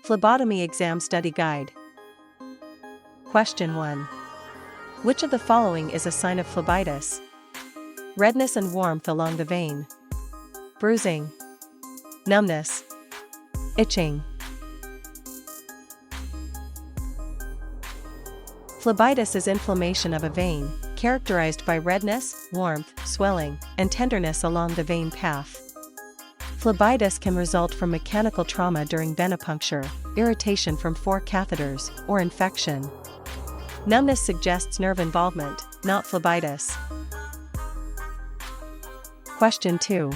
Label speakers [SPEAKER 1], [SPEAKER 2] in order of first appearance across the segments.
[SPEAKER 1] Phlebotomy Exam Study Guide. Question 1. Which of the following is a sign of phlebitis? Redness and warmth along the vein. Bruising. Numbness. Itching. Phlebitis is inflammation of a vein, characterized by redness, warmth, swelling, and tenderness along the vein path. Phlebitis can result from mechanical trauma during venipuncture, irritation from forecatheters, or infection. Numbness suggests nerve involvement, not phlebitis. Question 2.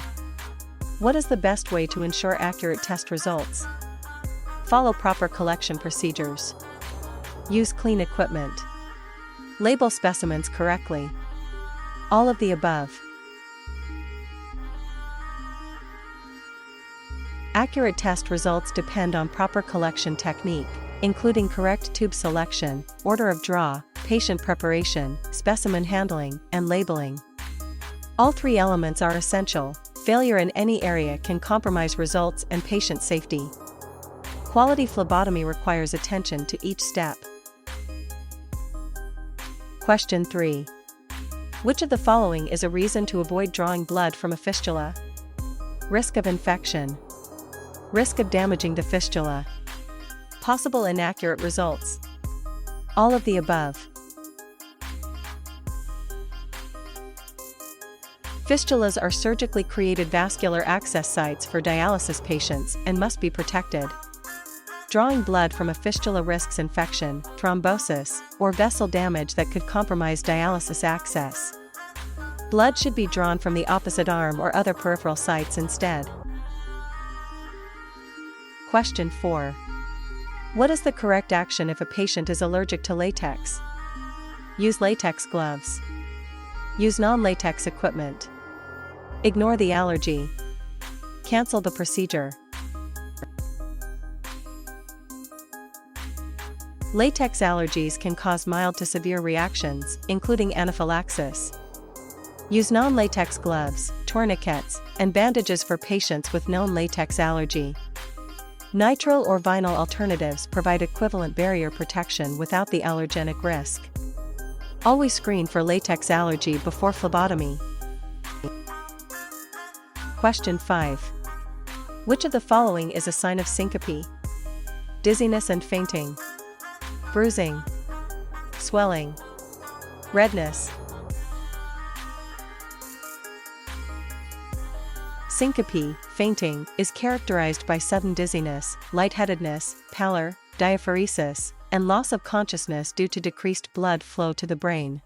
[SPEAKER 1] What is the best way to ensure accurate test results? Follow proper collection procedures. Use clean equipment. Label specimens correctly. All of the above. Accurate test results depend on proper collection technique, including correct tube selection, order of draw, patient preparation, specimen handling, and labeling. All three elements are essential. Failure in any area can compromise results and patient safety. Quality phlebotomy requires attention to each step. Question 3. Which of the following is a reason to avoid drawing blood from a fistula? Risk of infection. Risk of damaging the fistula. Possible inaccurate results. All of the above. Fistulas are surgically created vascular access sites for dialysis patients and must be protected. Drawing blood from a fistula risks infection, thrombosis, or vessel damage that could compromise dialysis access. Blood should be drawn from the opposite arm or other peripheral sites instead. Question 4. What is the correct action if a patient is allergic to latex? Use latex gloves. Use non-latex equipment. Ignore the allergy. Cancel the procedure. Latex allergies can cause mild to severe reactions, including anaphylaxis. Use non-latex gloves, tourniquets, and bandages for patients with known latex allergy. Nitrile or vinyl alternatives provide equivalent barrier protection without the allergenic risk. Always screen for latex allergy before phlebotomy. Question 5. Which of the following is a sign of syncope? Dizziness and fainting. Bruising. Swelling. Redness. Syncope, fainting, is characterized by sudden dizziness, lightheadedness, pallor, diaphoresis, and loss of consciousness due to decreased blood flow to the brain.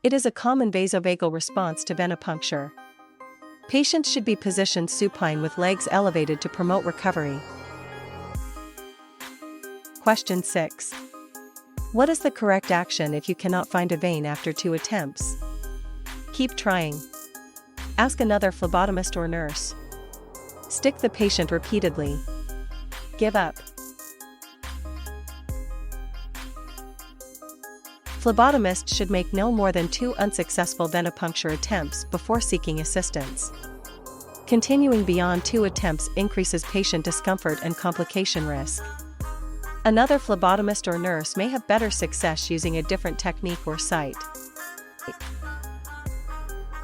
[SPEAKER 1] It is a common vasovagal response to venipuncture. Patients should be positioned supine with legs elevated to promote recovery. Question 6. What is the correct action if you cannot find a vein after 2 attempts? Keep trying. Ask another phlebotomist or nurse. Stick the patient repeatedly. Give up. Phlebotomists should make no more than 2 unsuccessful venipuncture attempts before seeking assistance. Continuing beyond 2 attempts increases patient discomfort and complication risk. Another phlebotomist or nurse may have better success using a different technique or site.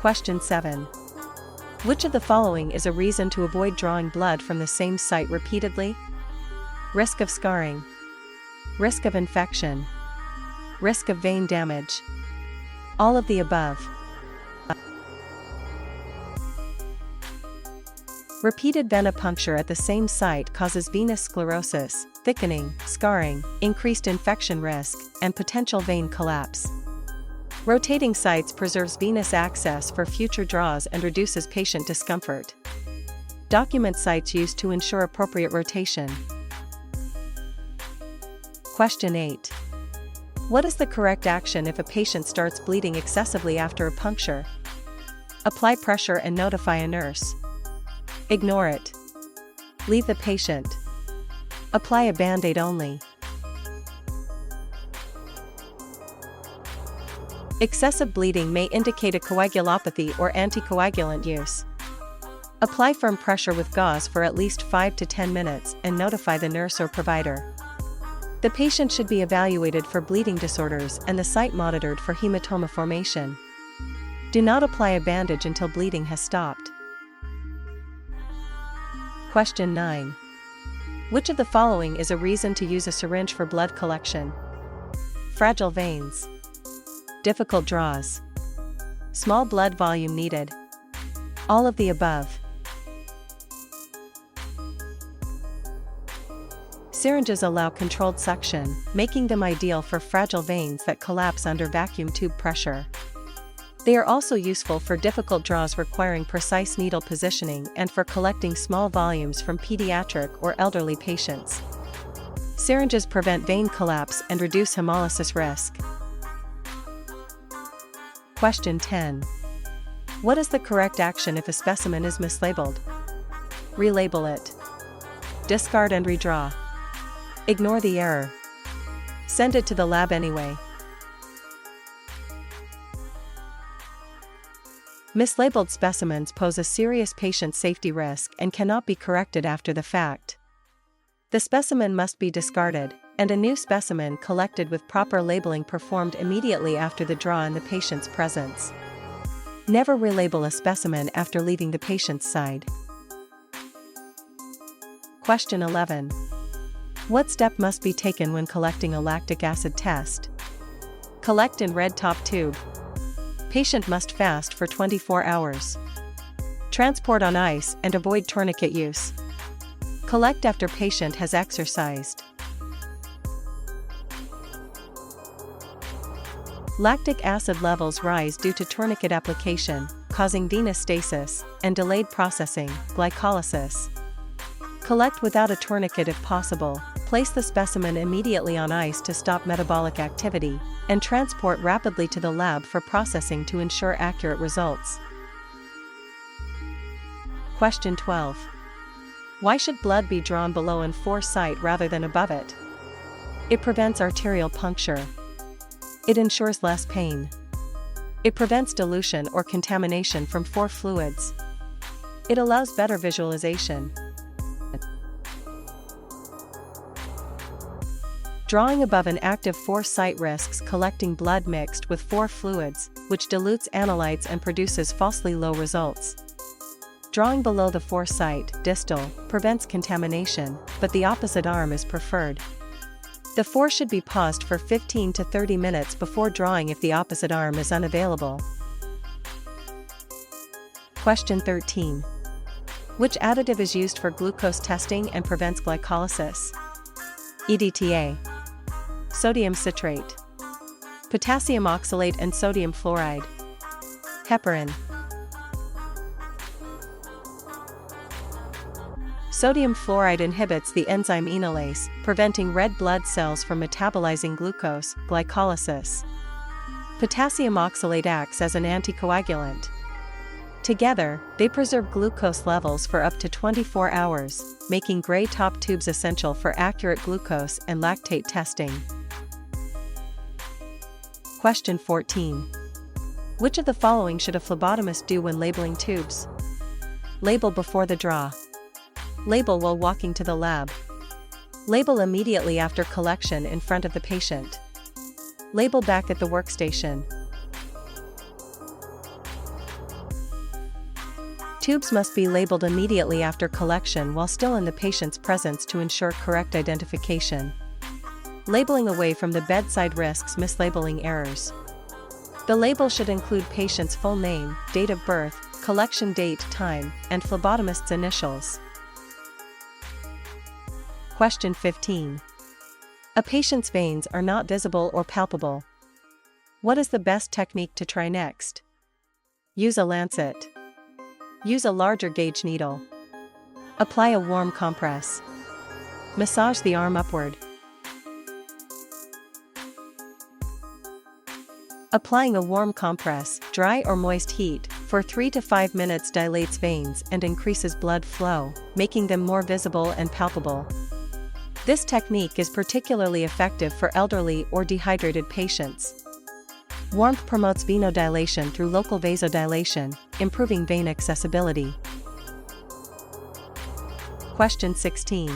[SPEAKER 1] Question 7. Which of the following is a reason to avoid drawing blood from the same site repeatedly? Risk of scarring. Risk of infection. Risk of vein damage. All of the above. Repeated venipuncture at the same site causes venous sclerosis, thickening, scarring, increased infection risk, and potential vein collapse. Rotating sites preserves venous access for future draws and reduces patient discomfort. Document sites used to ensure appropriate rotation. Question 8. What is the correct action if a patient starts bleeding excessively after a puncture? Apply pressure and notify a nurse. Ignore it. Leave the patient. Apply a Band-Aid only. Excessive bleeding may indicate a coagulopathy or anticoagulant use. Apply firm pressure with gauze for at least 5 to 10 minutes and notify the nurse or provider. The patient should be evaluated for bleeding disorders and the site monitored for hematoma formation. Do not apply a bandage until bleeding has stopped. Question 9. Which of the following is a reason to use a syringe for blood collection? Fragile veins. Difficult draws. Small blood volume needed. All of the above. Syringes allow controlled suction, making them ideal for fragile veins that collapse under vacuum tube pressure. They are also useful for difficult draws requiring precise needle positioning and for collecting small volumes from pediatric or elderly patients. Syringes prevent vein collapse and reduce hemolysis risk. Question 10. What is the correct action if a specimen is mislabeled? Relabel it. Discard and redraw. Ignore the error. Send it to the lab anyway. Mislabeled specimens pose a serious patient safety risk and cannot be corrected after the fact. The specimen must be discarded, and a new specimen collected with proper labeling performed immediately after the draw in the patient's presence. Never relabel a specimen after leaving the patient's side. Question 11. What step must be taken when collecting a lactic acid test? Collect in red top tube. Patient must fast for 24 hours. Transport on ice and avoid tourniquet use. Collect after patient has exercised. Lactic acid levels rise due to tourniquet application, causing venous stasis, and delayed processing, glycolysis. Collect without a tourniquet if possible, place the specimen immediately on ice to stop metabolic activity, and transport rapidly to the lab for processing to ensure accurate results. Question 12. Why should blood be drawn below and foresight rather than above it? It prevents arterial puncture. It ensures less pain. It prevents dilution or contamination from fore fluids. It allows better visualization. Drawing above an active foresight risks collecting blood mixed with fore fluids, which dilutes analytes and produces falsely low results. Drawing below the foresight, distal, prevents contamination, but the opposite arm is preferred. The fore should be paused for 15 to 30 minutes before drawing if the opposite arm is unavailable. Question 13. Which additive is used for glucose testing and prevents glycolysis? EDTA. Sodium citrate. Potassium oxalate and sodium fluoride. Heparin. Sodium fluoride inhibits the enzyme enolase, preventing red blood cells from metabolizing glucose, glycolysis. Potassium oxalate acts as an anticoagulant. Together, they preserve glucose levels for up to 24 hours, making gray top tubes essential for accurate glucose and lactate testing. Question 14. Which of the following should a phlebotomist do when labeling tubes? Label before the draw. Label while walking to the lab. Label immediately after collection in front of the patient. Label back at the workstation. Tubes must be labeled immediately after collection while still in the patient's presence to ensure correct identification. Labeling away from the bedside risks mislabeling errors. The label should include patient's full name, date of birth, collection date, time, and phlebotomist's initials. Question 15. A patient's veins are not visible or palpable. What is the best technique to try next? Use a lancet. Use a larger gauge needle. Apply a warm compress. Massage the arm upward. Applying a warm compress, dry or moist heat, for 3 to 5 minutes dilates veins and increases blood flow, making them more visible and palpable. This technique is particularly effective for elderly or dehydrated patients. Warmth promotes venodilation through local vasodilation, improving vein accessibility. Question 16.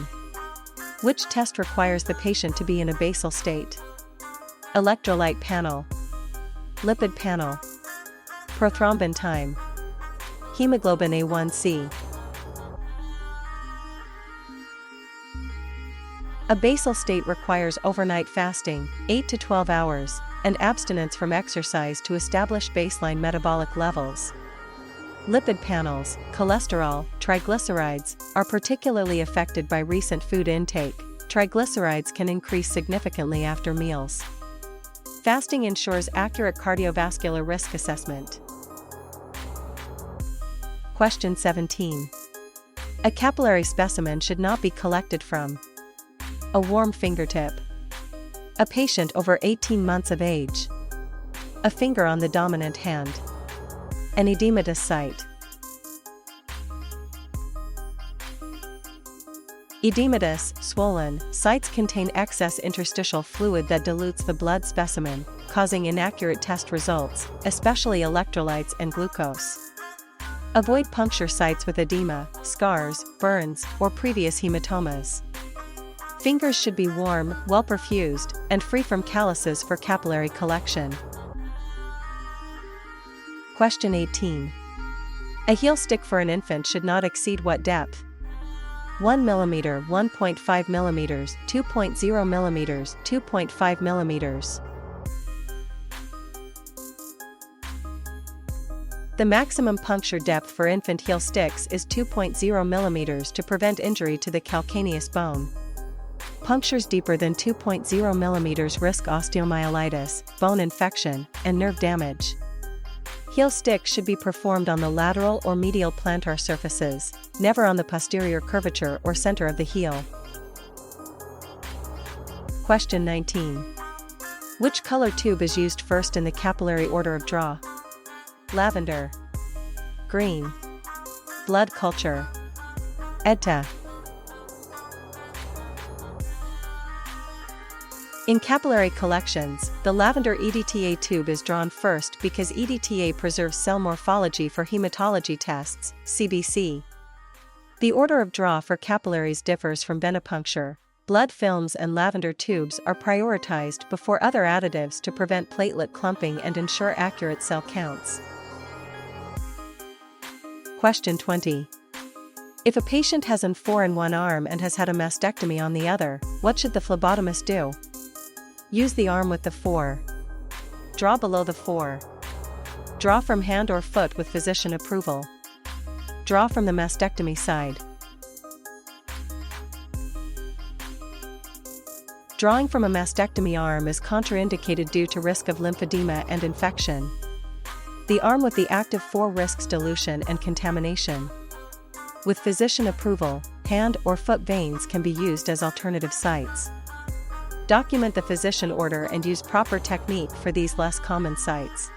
[SPEAKER 1] Which test requires the patient to be in a basal state? Electrolyte panel, lipid panel, prothrombin time, hemoglobin A1C. A basal state requires overnight fasting, 8 to 12 hours, and abstinence from exercise to establish baseline metabolic levels. Lipid panels, cholesterol, triglycerides, are particularly affected by recent food intake. Triglycerides can increase significantly after meals. Fasting ensures accurate cardiovascular risk assessment. Question 17. A capillary specimen should not be collected from a warm fingertip, a patient over 18 months of age, a finger on the dominant hand, an edematous site. Edematous, swollen, sites contain excess interstitial fluid that dilutes the blood specimen, causing inaccurate test results, especially electrolytes and glucose. Avoid puncture sites with edema, scars, burns, or previous hematomas. Fingers should be warm, well perfused, and free from calluses for capillary collection. Question 18. A heel stick for an infant should not exceed what depth? 1 mm, 1.5 mm, 2.0 mm, 2.5 mm. The maximum puncture depth for infant heel sticks is 2.0 mm to prevent injury to the calcaneus bone. Punctures deeper than 2.0 mm risk osteomyelitis, bone infection, and nerve damage. Heel sticks should be performed on the lateral or medial plantar surfaces, never on the posterior curvature or center of the heel. Question 19. Which color tube is used first in the capillary order of draw? Lavender, green, blood culture, EDTA. In capillary collections, the lavender EDTA tube is drawn first because EDTA preserves cell morphology for hematology tests, CBC. The order of draw for capillaries differs from venipuncture. Blood films and lavender tubes are prioritized before other additives to prevent platelet clumping and ensure accurate cell counts. Question 20. If a patient has an N4 in one arm and has had a mastectomy on the other, what should the phlebotomist do? Use the arm with the 4. Draw below the 4. Draw from hand or foot with physician approval. Draw from the mastectomy side. Drawing from a mastectomy arm is contraindicated due to risk of lymphedema and infection. The arm with the active 4 risks dilution and contamination. With physician approval, hand or foot veins can be used as alternative sites. Document the physician order and use proper technique for these less common sites.